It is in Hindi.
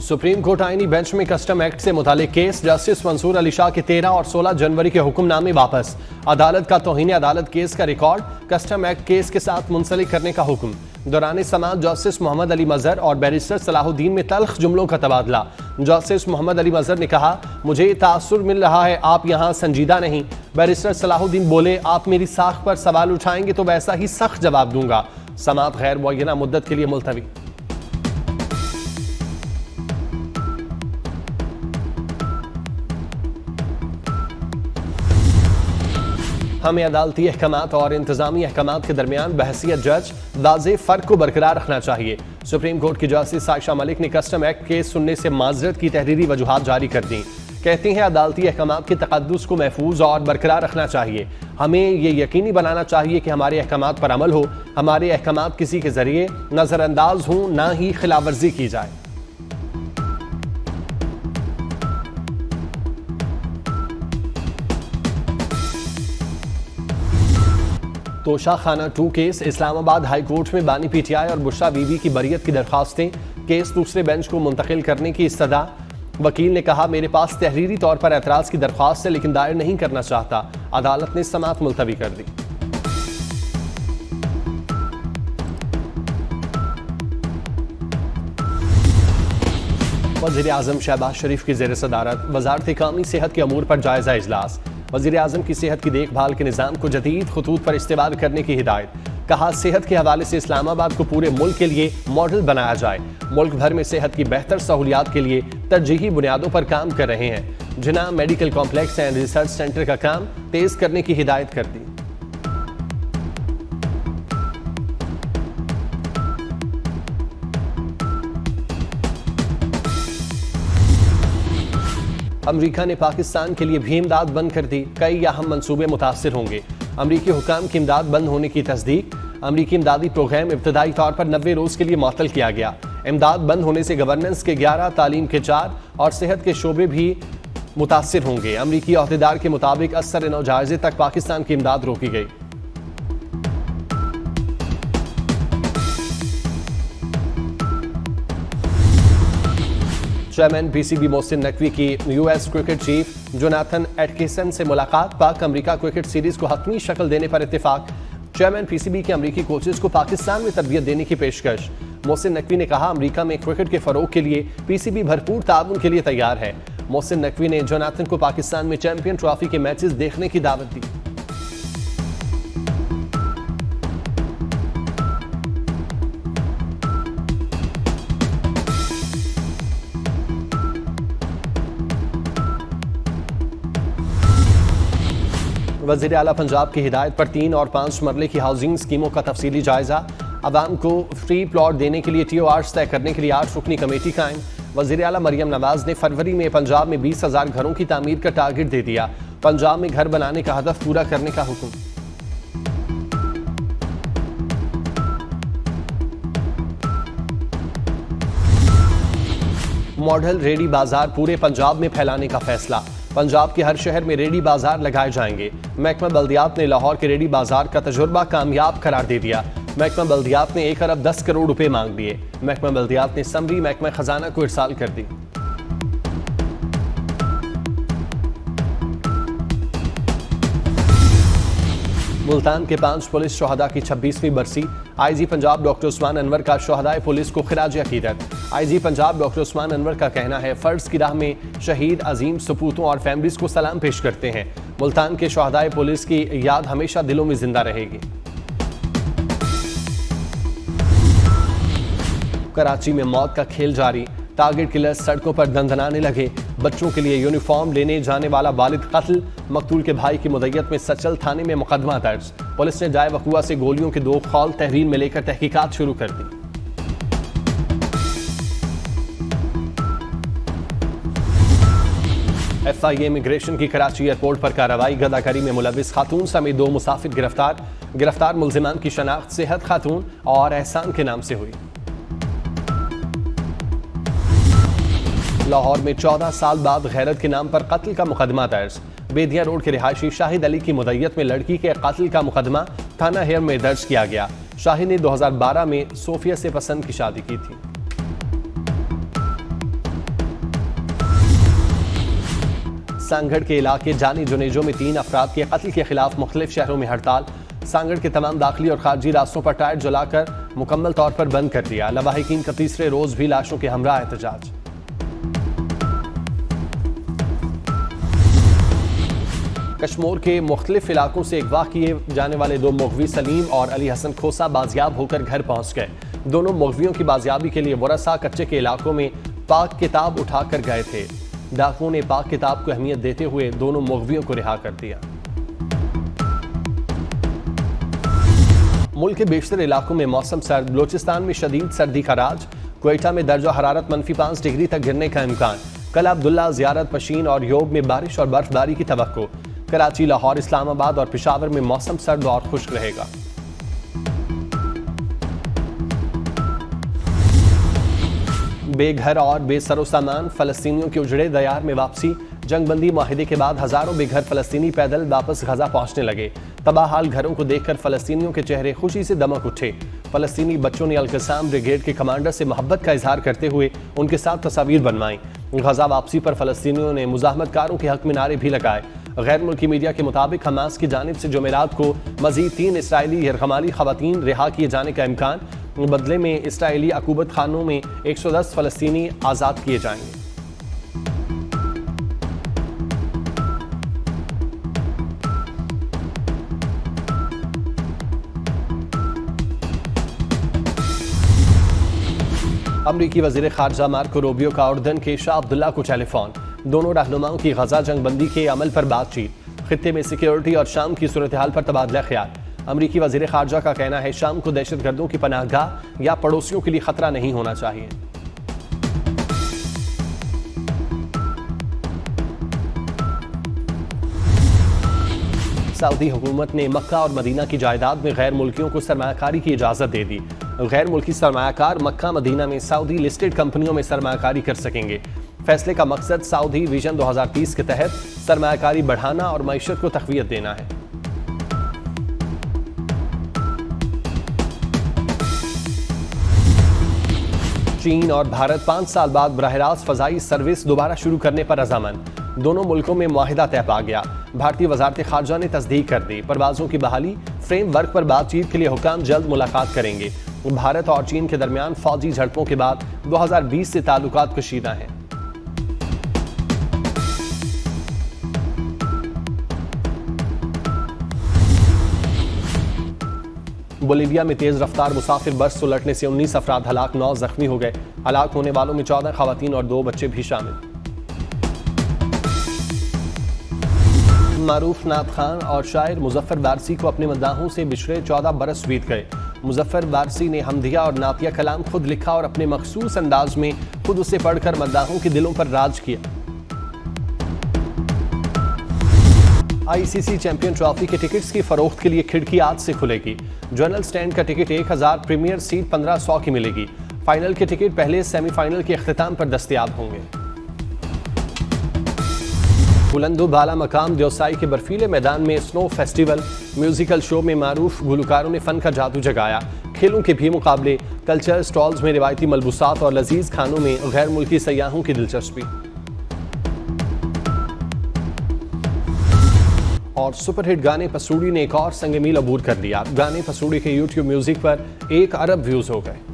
सुप्रीम कोर्ट आईनी बेंच में कस्टम एक्ट से मुतालिक केस, जस्टिस मंसूर अली शाह के 13 और 16 जनवरी के हुक्मनामे वापस। अदालत का तौहीन अदालत केस का रिकॉर्ड कस्टम एक्ट केस के साथ मुंसलिक करने का हुक्म। दौरान समाअत जस्टिस मोहम्मद अली मजहर और बैरिस्टर सलाहुद्दीन में तल्ख जुमलों का तबादला। जस्टिस मोहम्मद अली मजहर ने कहा, मुझे तासुर मिल रहा है, आप यहाँ संजीदा नहीं। बैरिस्टर सलाहुद्दीन बोले, आप मेरी साख पर सवाल उठाएंगे तो वैसा ही सख्त जवाब दूंगा। समाअत गैर मुअय्यना मुद्दत के लिए मुलतवी। हमें अदालती अहकामात और इंतजामी अहकामात के दरमियान बहसियत जज वाज़े फ़र्क को बरकरार रखना चाहिए। सुप्रीम कोर्ट की जस्टिस आयशा मलिक ने कस्टम एक्ट केस सुनने से माजरत की तहरीरी वजूहात जारी कर दी। कहती हैं, अदालती अहकामात के तक़द्दुस को महफूज और बरकरार रखना चाहिए। हमें ये यकीनी बनाना चाहिए कि हमारे अहकामात पर अमल हो, हमारे अहकामात किसी के जरिए नज़रअंदाज हों, ना ही खिलाफवर्जी की जाए। तोशा खाना 2 केस, इस्लामाबाद हाई कोर्ट में बानी पीटीआई और बुशरा बीबी की बरियत की दरखास्तें, केस दूसरे बेंच को मुंतकिल करने की इस्तदा। वकील ने कहा, मेरे पास तहरीरी तौर पर एतराज़ की दरख्वास्त है लेकिन दायर नहीं करना चाहता। अदालत ने समाअत मुलतवी कर दी। वज़ीर आज़म शहबाज शरीफ की ज़ेर सदारत वज़ारत कौमी सेहत के अमूर पर जायज़ा इजलास। वज़ीर आज़म की सेहत की देखभाल के निज़ाम को जदीद खतूत पर इस्तेमाल करने की हिदायत। कहा, सेहत के हवाले से इस्लामाबाद को पूरे मुल्क के लिए मॉडल बनाया जाए। मुल्क भर में सेहत की बेहतर सहूलियात के लिए तरजीही बुनियादों पर काम कर रहे हैं। Jinnah medical complex and research centre का काम तेज करने की हिदायत कर दी। अमरीका ने पाकिस्तान के लिए भी इमदाद बंद कर दी। कई अहम मंसूबे मुतासिर होंगे। अमरीकी हुकाम की इमदाद बंद होने की तस्दीक। अमरीकी इमदादी प्रोग्राम इब्तदाई तौर पर 90 रोज़ के लिए मुअत्तल किया गया। इमदाद बंद होने से गवर्नेंस के 11, तालीम के 4 और सेहत के शोबे भी मुतासिर होंगे। अमरीकी अहदेदार के मुताबिक असर नौजायजे तक पाकिस्तान की इमदाद रोकी गई। चेयरमैन पीसीबी मोहसिन नकवी की US cricket chief Jonathan Atkinson से मुलाकात। पाक अमरीका क्रिकेट सीरीज को हतमी शक्ल देने पर इत्तेफाक। चेयरमैन पीसीबी के अमरीकी कोचेस को पाकिस्तान में तरबियत देने की पेशकश। मोहसिन नकवी ने कहा, अमरीका में क्रिकेट के फरोग के लिए पीसीबी भरपूर ताउन के लिए तैयार है। मोहसिन नकवी ने जोनाथन को पाकिस्तान में चैंपियन ट्रॉफी के मैचेस देखने की दावत दी। वज़ीर आला पंजाब की हिदायत पर 3 और 5 मरले की हाउसिंग स्कीमों का तफसीली जायजा। अवाम को फ्री प्लॉट देने के लिए TORs तय करने के लिए 8 रुकनी कमेटी कायम। वज़ीर आला मरियम नवाज ने फरवरी में पंजाब में 20,000 घरों की तामीर का टारगेट दे दिया। पंजाब में घर बनाने का हदफ पूरा करने का हुक्म। मॉडल रेडी बाजार पूरे पंजाब में फैलाने का फैसला। पंजाब के हर शहर में रेडी बाजार लगाए जाएंगे। महकमा बल्दियात ने लाहौर के रेडी बाजार का तजुर्बा कामयाब करार दे दिया। महकमा बल्दियात ने 1 अरब 10 करोड़ रुपए मांग लिए। महकमा बल्दियात ने समरी महकमा खजाना को इरसाल कर दी। मुल्तान के 5 पुलिस शोहदा की 26वीं बरसी। आईजी पंजाब डॉक्टर उस्मान अनवर का शोहदाए पुलिस को खिराज अकीदत। आईजी पंजाब डॉक्टर उस्मान अनवर का कहना है, फर्ज की राह में शहीद अजीम सपूतों और फैमिलीज को सलाम पेश करते हैं। मुल्तान के शोहदाए पुलिस की याद हमेशा दिलों में जिंदा रहेगी। कराची में मौत का खेल जारी। टारगेट किलर्स सड़कों पर दंदनाने लगे। बच्चों के लिए यूनिफॉर्म लेने जाने वाला वालिद कत्ल। मकतूल के भाई की मुद्दत में सचल थाने में मुकदमा दर्ज। पुलिस ने जाए वकुआ से गोलियों के 2 खौल तहरीर में लेकर तहकीकात शुरू कर दी। FIA इमिग्रेशन की कराची एयरपोर्ट पर कार्रवाई। गदाकारी में मुलविस खातून समेत 2 मुसाफिर गिरफ्तार। गिरफ्तार मुल्जिमान की शनाख्त सेहत खातून और एहसान के नाम से हुई। लाहौर में 14 साल बाद गैरत के नाम पर कत्ल का मुकदमा दर्ज। बेदिया रोड के रिहायशी शाहिद अली की मुद्दत में लड़की के कत्ल का मुकदमा थाना हेयर में दर्ज किया गया। शाहिद ने 2012 में सोफिया से पसंद की शादी की थी। सांगड़ के इलाके जानी जुनेजो में 3 अफराद के कत्ल के खिलाफ मुख्तलिफ शहरों में हड़ताल। सांगड़ के तमाम दाखिली और खारजी रास्तों पर टायर जलाकर मुकम्मल तौर पर बंद कर दिया। लवाहिकीन का तीसरे रोज भी लाशों के हमरा एहतजाज। कश्मीर के मुख्तलिफ इलाकों से अगवा किए जाने वाले 2 मुगवी सलीम और अली हसन खोसा बाजियाब होकर घर पहुंच गए। दोनों मुगवियों की बाजियाबी के लिए वरसा कच्चे के इलाकों में पाक किताब उठाकर गए थे। डाकुओं ने पाक किताब को अहमियत देते हुए दोनों मुगवियों को रिहा कर दिया। मुल्क के बेशतर इलाकों में मौसम सर्द। बलोचिस्तान में शदीद सर्दी का राज। क्वेटा में दर्जा हरारत -5 डिग्री तक गिरने का इम्कान। कल अब्दुल्ला, ज़ियारत, पशीन और योग में बारिश और बर्फबारी की तवक्को। कराची, लाहौर, इस्लामाबाद और पेशावर में मौसम सर्द और खुश्क रहेगा। बेघर और बेसरो सामान फलस्तीनियों के उजड़े दयार में वापसी। जंगबंदी माहिदे के बाद हजारों बेघर फलस्तीनी पैदल वापस गजा पहुंचने लगे। तबाहाल घरों को देखकर फलस्तीनियों के चेहरे खुशी से दमक उठे। फलस्तीनी बच्चों ने अल-कसाम ब्रिगेड के कमांडर से मोहब्बत का इजहार करते हुए उनके साथ तस्वीर बनवाई। गजा वापसी पर फलस्तीनियों ने मुजाहमतकारों के हक में नारे भी लगाए। गैर मुल्की मीडिया के मुताबिक हमास की जानिब से जुमेरात को मजीद 3 इसराइली यरगमाली खवातीन रिहा किए जाने का इम्कान। बदले में इसराइली अकूबत खानों में 110 फलस्तीनी आज़ाद किए जाएंगे। अमरीकी वजीर खारजा मार्को रूबियो का उर्दन के शाह अब्दुल्ला को टेलीफोन। दोनों रहनुमाओं की गजा जंगबंदी के अमल पर बातचीत। खित्ते में सिक्योरिटी और शाम की सूरत हाल पर तबादला ख्याल। अमरीकी वजीर खारजा का कहना है शाम को दहशतगर्दों की पनाहगाह या पड़ोसियों के लिए खतरा नहीं होना चाहिए। सऊदी हुकूमत ने मक्का और मदीना की जायदाद में गैर मुल्कियों को सरमायाकारी की इजाजत दे दी। गैर मुल्की सरमायाकार मक्का मदीना में सऊदी लिस्टेड कंपनियों में सरमायाकारी कर सकेंगे। फैसले का मकसद सऊदी विजन 2030 के तहत सरमायाकारी बढ़ाना और मईशत को तक़वियत देना है। चीन और भारत 5 साल बाद बराह रास्त फजाई सर्विस दोबारा शुरू करने पर रजामंद। दोनों मुल्कों में मुआहिदा तय पा गया। भारतीय वजारत खारजा ने तस्दीक कर दी। परवाजों की बहाली फ्रेम वर्क पर बातचीत के लिए हुकाम जल्द मुलाकात करेंगे। भारत और चीन के दरमियान फौजी झड़पों के बाद 2020 से ताल्लुकात कशीदा हैं। बोलीविया में तेज रफ्तार मुसाफिर बस उलटने से 19 अफराद हलाक, 9 जख्मी हो गए। हलाक होने वालों में 14 खवातीन और 2 बच्चे भी शामिल। मारूफ नात खान और शायर मुजफ्फर वारसी को अपने मद्दाहों से बिछड़े 14 बरस बीत गए। मुजफ्फर वारसी ने हमदिया और नातिया कलाम खुद लिखा और अपने मखसूस अंदाज में खुद उसे पढ़कर मद्दाहों के दिलों पर राज किया। आईसीसी चैंपियन ट्रॉफी के टिकट्स की फरोख्त के लिए खिड़की आज से खुलेगी। जनरल स्टैंड का टिकट 1000, प्रीमियर सीट 1500 की मिलेगी। फाइनल के टिकट पहले सेमीफाइनल के अख्तिताम पर दस्तयाब होंगे। बुलंदो बाला मकाम देवसाई के बर्फीले मैदान में स्नो फेस्टिवल म्यूजिकल शो में मारूफ गुलकारों ने फन का जादू जगाया। खेलों के भी मुकाबले, कल्चर स्टॉल्स में रिवायती मलबूसात और लजीज खानों में गैर मुल्की सयाहों की दिलचस्पी। और सुपरहिट गाने पसूड़ी ने एक और संग मील अबूर कर लिया। गाने पसूड़ी के यूट्यूब म्यूजिक पर 1 अरब व्यूज हो गए।